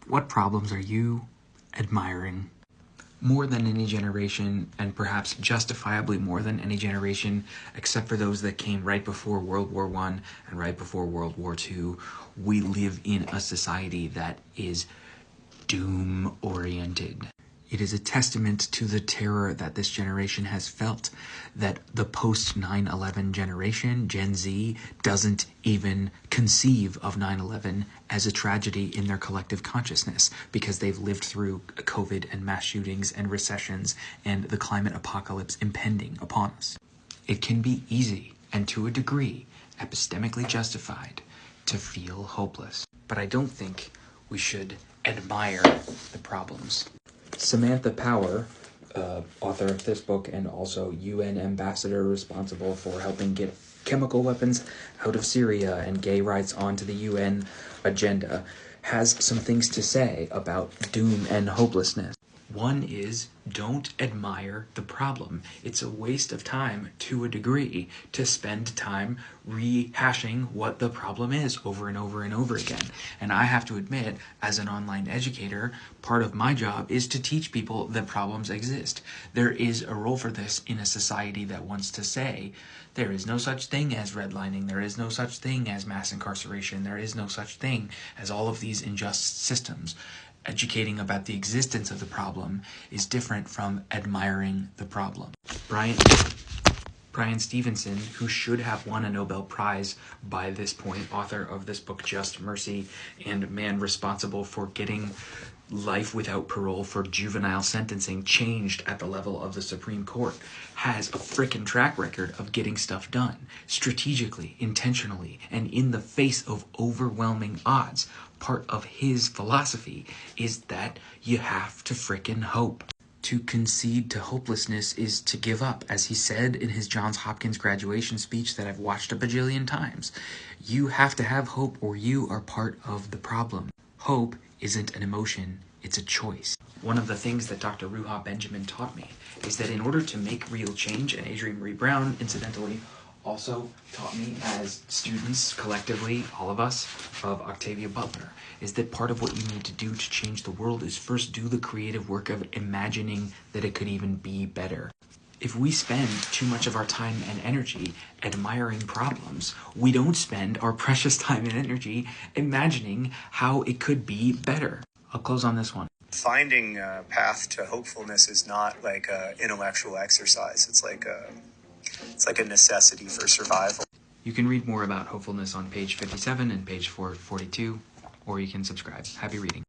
What problems are you admiring? More than any generation, and perhaps justifiably more than any generation, except for those that came right before World War I and right before World War II, we live in a society that is doom-oriented. It is a testament to the terror that this generation has felt that the post-9/11 generation, Gen Z, doesn't even conceive of 9/11 as a tragedy in their collective consciousness because they've lived through COVID and mass shootings and recessions and the climate apocalypse impending upon us. It can be easy and to a degree epistemically justified to feel hopeless, but I don't think we should admire the problems. Samantha Power, author of this book and also UN ambassador responsible for helping get chemical weapons out of Syria and gay rights onto the UN agenda, has some things to say about doom and hopelessness. One is, don't admire the problem. It's a waste of time, to a degree, to spend time rehashing what the problem is over and over and over again. And I have to admit, as an online educator, part of my job is to teach people that problems exist. There is a role for this in a society that wants to say, there is no such thing as redlining, there is no such thing as mass incarceration, there is no such thing as all of these unjust systems. Educating about the existence of the problem is different from admiring the problem. Brian Stevenson, who should have won a Nobel Prize by this point, author of this book, Just Mercy, and man responsible for getting life without parole for juvenile sentencing changed at the level of the Supreme Court, has a frickin' track record of getting stuff done, strategically, intentionally, and in the face of overwhelming odds. Part of his philosophy is that you have to frickin' hope. To concede to hopelessness is to give up, as he said in his Johns Hopkins graduation speech that I've watched a bajillion times. You have to have hope or you are part of the problem. Hope isn't an emotion, it's a choice. One of the things that Dr. Ruha Benjamin taught me is that in order to make real change, and Adrienne Marie Brown, incidentally, also taught me as students, collectively, all of us, of Octavia Butler, is that part of what you need to do to change the world is first do the creative work of imagining that it could even be better. If we spend too much of our time and energy admiring problems, we don't spend our precious time and energy imagining how it could be better. I'll close on this one. Finding a path to hopefulness is not like an intellectual exercise. It's like a necessity for survival. You can read more about hopefulness on page 57 and page 442, or you can subscribe. Happy reading.